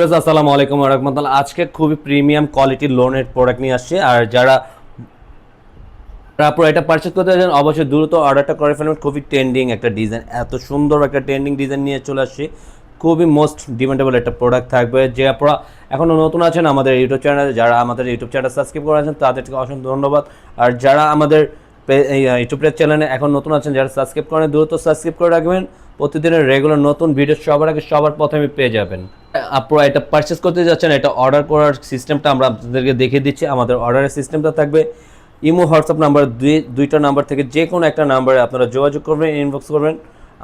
আসসালামু আলাইকুম ওয়া রাহমাতুল্লাহ। আজকে খুবই প্রিমিয়াম কোয়ালিটির লোনের প্রোডাক্ট নিয়ে আসছি। আর যারা তারপর এটা পারচেজ করতে চান অবশ্যই দ্রুত অর্ডারটা করে ফেলুন। খুবই ট্রেন্ডিং একটা ডিজাইন, এত সুন্দর একটা ট্রেন্ডিং ডিজাইন নিয়ে চলে আসছি। খুবই মোস্ট ডিমান্ডেবল একটা প্রোডাক্ট থাকবে। যে আপনারা এখনও নতুন আছেন আমাদের ইউটিউব চ্যানেলে, যারা আমাদের ইউটিউব চ্যানেল সাবস্ক্রাইব করে আছেন তাদেরকে অসংখ্য ধন্যবাদ। আর যারা আমাদের ইউটিউব চ্যানেলে এখন নতুন আছেন, যারা সাবস্ক্রাইব করেন দ্রুত সাবস্ক্রাইব করে রাখবেন। প্রতিদিনের রেগুলার নতুন ভিডিও সবার আগে সবার প্রথমে পেয়ে যাবেন। আপনারা এটা পারচেস করতে যাচ্ছেন, এটা অর্ডার করার সিস্টেমটা আমরা আপনাদেরকে দেখিয়ে দিচ্ছি। আমাদের অর্ডারের সিস্টেমটা থাকবে ইমো হোয়াটসঅ্যাপ নাম্বার দুইটা নাম্বার থেকে যে কোনো একটা নাম্বারে আপনারা যোগাযোগ করবেন, ইনবক্স করবেন।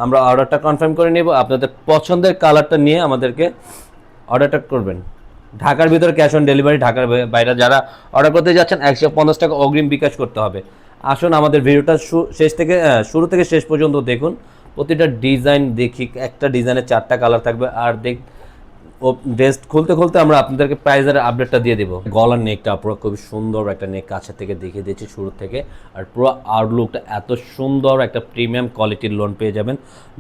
আমরা অর্ডারটা কনফার্ম করে নেব। আপনাদের পছন্দের কালারটা নিয়ে আমাদেরকে অর্ডারটা করবেন। ঢাকার ভিতরে ক্যাশ অন ডেলিভারি, ঢাকার বাইরে যারা অর্ডার করতে যাচ্ছেন 150 টাকা অগ্রিম বিকাশ করতে হবে। আসুন আমাদের ভিডিওটা শুরু থেকে শেষ পর্যন্ত দেখুন। প্রতিটা ডিজাইন দেখি, একটা ডিজাইনের 4টা কালার থাকবে। আর ও ড্রেস খুলতে খুলতে আমরা আপনাদেরকে প্রাইজের আপডেটটা দিয়ে দেবো। গলার নেকটা পুরো খুবই সুন্দর একটা নেক, কাছে থেকে দেখিয়ে দিচ্ছি শুরু থেকে। আর পুরো আউটলুকটা এত সুন্দর, একটা প্রিমিয়াম কোয়ালিটির লোন পেয়ে যাবেন।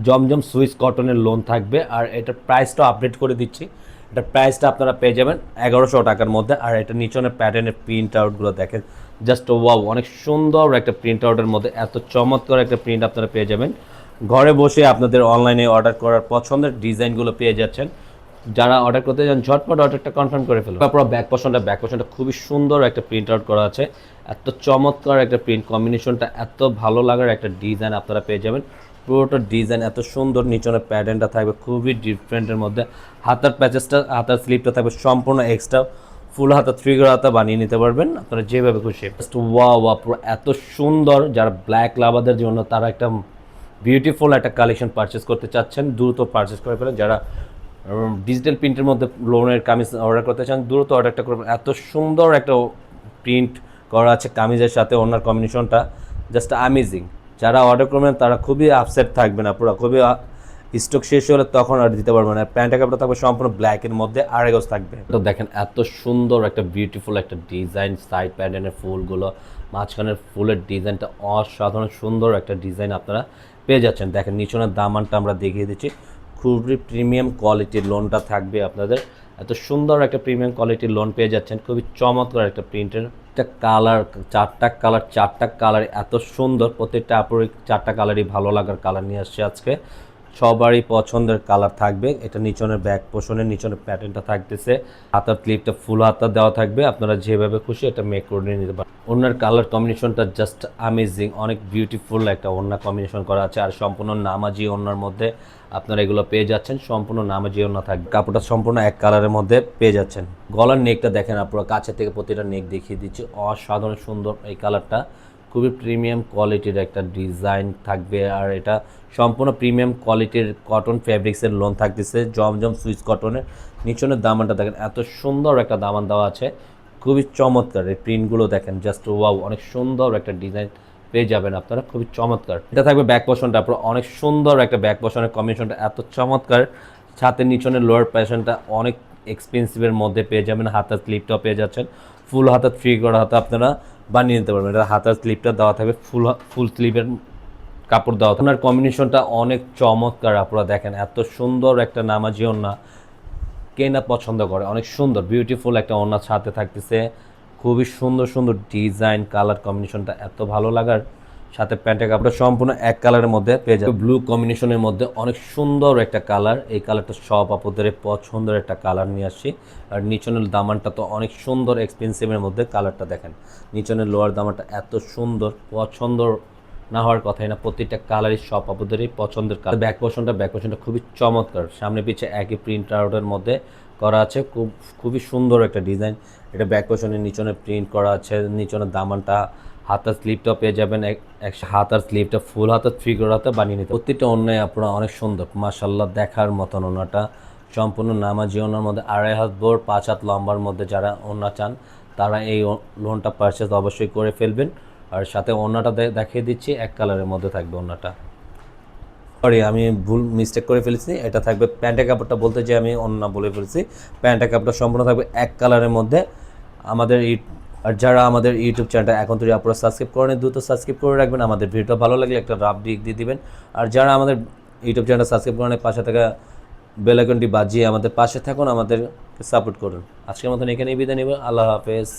জমজম সুইস কটনের লোন থাকবে। আর এটার প্রাইসটা আপডেট করে দিচ্ছি। এটার প্রাইসটা আপনারা পেয়ে যাবেন 1100 টাকার মধ্যে। আর এটা নিচনের প্যাটার্নের প্রিন্ট আউটগুলো দেখেন, জাস্ট ওয়াও, অনেক সুন্দর একটা প্রিন্ট আউটের মধ্যে এত চমৎকার একটা প্রিন্ট আপনারা পেয়ে যাবেন। ঘরে বসে আপনাদের অনলাইনে অর্ডার করার পছন্দের ডিজাইনগুলো পেয়ে যাচ্ছেন। যারা অর্ডার করতে যান ঝটপট অর্ডারটা কনফার্ম করে ফেলুন। তারপর ব্যাক পোর্শনটা খুবই সুন্দর একটা প্রিন্ট আউট করা আছে। এত চমৎকার একটা প্রিন্ট কম্বিনেশনটা, এত ভালো লাগার একটা ডিজাইন আপনারা পেয়ে যাবেন। পুরোটা ডিজাইন এত সুন্দর, নিচনের প্যাটার্নটা থাকবে খুবই ডিফারেন্টের মধ্যে। হাতার প্যাচেসটা, হাতার স্লিপটা থাকবে সম্পূর্ণ এক্সট্রা, ফুল হাতা, 3 হাতা বানিয়ে নিতে পারবেন আপনারা যেভাবে খুশি। জাস্ট ওয়াও, পুরো এত সুন্দর। যারা ব্ল্যাক লাভারদের জন্য তারা একটা বিউটিফুল একটা কালেকশন পারচেস করতে চাচ্ছেন দ্রুত পারচেস করে ফেলেন। যারা ডিজিটাল প্রিন্টের মধ্যে লোনের কামিজ অর্ডার করতে চান দ্রুত অর্ডারটা করবেন। এত সুন্দর একটা প্রিন্ট করা আছে কামিজের সাথে, ওনার কম্বিনেশনটা জাস্ট অ্যামেজিং। যারা অর্ডার করবেন তারা খুবই আপসেট থাকবে না, পুরো খুবই স্টক শেষ হলে তখন অর্ডার দিতে পারবেন। আর প্যান্টের কাপড়টা থাকবে সম্পূর্ণ ব্ল্যাকের মধ্যে, আড়াই গজ থাকবে। তো দেখেন এত সুন্দর একটা বিউটিফুল একটা ডিজাইন, সাইড প্যাটার্নের ফুলগুলো, মাঝখানের ফুলের ডিজাইনটা অসাধারণ সুন্দর একটা ডিজাইন আপনারা পেয়ে যাচ্ছেন। দেখেন নিচনের দামানটা আমরা দেখিয়ে দিচ্ছি, খুবই প্রিমিয়াম কোয়ালিটির লোনটা থাকবে আপনাদের। এত সুন্দর একটা প্রিমিয়াম কোয়ালিটির লোন পেয়ে যাচ্ছেন, খুবই চমৎকার একটা প্রিন্টের। একটা কালার, চারটা কালার এত সুন্দর। প্রত্যেকটা আপুরই 4টা কালারই ভালো লাগার কালার নিয়ে আসছে আজকে, সবারই পছন্দের কালার থাকবে। এটা নিচনের ব্যাক পোর্শনের নিচনের প্যাটার্নটা থাকতেছে, হাতার ক্লিপটা ফুল হাতা দেওয়া থাকবে। আপনারা যেভাবে খুশি এটা মেক করে নিতে পারেন। ওনার কালার কম্বিনেশনটা জাস্ট অ্যামেজিং, অনেক বিউটিফুল একটা ওড়না কম্বিনেশন করা আছে। আর সম্পূর্ণ নামাজি ওড়নার মধ্যে আপনারা এগুলো পেয়ে যাচ্ছেন, সম্পূর্ণ নামাজি ওড়না থাকবে। কাপড়টা সম্পূর্ণ এক কালারের মধ্যে পেয়ে যাচ্ছেন। গলার নেকটা দেখেন, আপনারা কাছে থেকে প্রতিটা নেক দেখিয়ে দিচ্ছি, অসাধারণ সুন্দর এই কালারটা। খুবই প্রিমিয়াম কোয়ালিটির একটা ডিজাইন থাকবে। আর এটা সম্পূর্ণ প্রিমিয়াম কোয়ালিটির কটন ফ্যাব্রিক্সের লোন থাকতেছে, জমজম সুইচ কটনের। নিচনের দামানটা দেখেন, এত সুন্দর একটা দামান দেওয়া আছে, খুবই চমৎকার। এই প্রিন্টগুলো দেখেন, জাস্ট ওয়াও, অনেক সুন্দর একটা ডিজাইন পেয়ে যাবেন আপনারা, খুবই চমৎকার। এটা থাকবে ব্যাক পোর্শনটা, আপনার অনেক সুন্দর একটা ব্যাক পোর্শনের কম্বিনেশনটা এত চমৎকার। সাথে নিচনের লোয়ার পোর্শনটা অনেক এক্সপেন্সিভের মধ্যে পেয়ে যাবেন। হাতার স্লিপটাও পেয়ে যাচ্ছেন ফুল হাতা, 3 হাতা আপনারা বানিয়ে নিতে পারবেন। এটা হাতার স্লিপটা দেওয়া থাকবে ফুল স্লিভের কাপড় দেওয়া। আপনার কম্বিনেশনটা অনেক চমৎকার। আপনারা দেখেন এত সুন্দর একটা নামাজি ওড়না, কে না পছন্দ করে। অনেক সুন্দর বিউটিফুল একটা ওড়না সাথে থাকতেছে, খুবই সুন্দর সুন্দর ডিজাইন, কালার কম্বিনেশনটা এত ভালো লাগার। সাথে প্যান্টের কাপড়টা সম্পূর্ণ এক কালারের মধ্যে পেয়ে যাবে, ব্লু কম্বিনেশনের মধ্যে অনেক সুন্দর একটা কালার। এই কালারটা সব আপুদের পছন্দের একটা কালার নিয়ে আসছি। আর নিচনের দামানটা তো অনেক সুন্দর এক্সপেন্সিভের মধ্যে, কালারটা দেখেন। নিচনের লোয়ার দামানটা এত সুন্দর, পছন্দ না হওয়ার কথাই না, প্রত্যেকটা কালারই সব আপুদেরই পছন্দের কালার। ব্যাক পোর্শনটা খুবই চমৎকার, সামনে পিছে একই প্রিন্ট আউটের মধ্যে করা আছে, খুবই সুন্দর একটা ডিজাইন। এটা ব্যাক পোর্শনের নিচনে প্রিন্ট করা আছে। নিচনের দামানটা, হাতার স্লিপটাও পেয়ে যাবেন হাতার স্লিপটা ফুল হাতা, 3 হাতা বানিয়ে নিতে। প্রত্যেকটা অন্যায় আপনারা অনেক সুন্দর, মাশাআল্লাহ, দেখার মতন। ওনাটা সম্পূর্ণ নামাজি ওনার মধ্যে 2.5 হাত বড়, 5 হাত লম্বার মধ্যে যারা ওনা চান তারা এই লোনটা পারচেজ অবশ্যই করে ফেলবেন। আর সাথে ওড়নাটা দেখিয়ে দিচ্ছি, এক কালারের মধ্যে থাকবে ওড়নাটা। সরি, আমি ভুল মিস্টেক করে ফেলেছি। এটা থাকবে প্যান্টের কাপড়টা, বলতে যে আমি ওড়না বলে ফেলেছি। প্যান্টের কাপড়টা সম্পূর্ণ থাকবে এক কালারের মধ্যে। আমাদের আর যারা আমাদের ইউটিউব চ্যানেলটা এখন থেকে আপনারা সাবস্ক্রাইব করেন দ্রুত সাবস্ক্রাইব করে রাখবেন। আমাদের ভিডিওটা ভালো লাগলে একটা রাফ ডিক দিয়ে দিবেন। আর যারা আমাদের ইউটিউব চ্যানেলটা সাবস্ক্রাইব করেন পাশে থাকা বেল আইকনটি বাজিয়ে আমাদের পাশে থাকুন। আমাদের সাপোর্ট করুন। আজকের মতন এখানেই বিদায় নেব। আল্লাহ হাফেজ।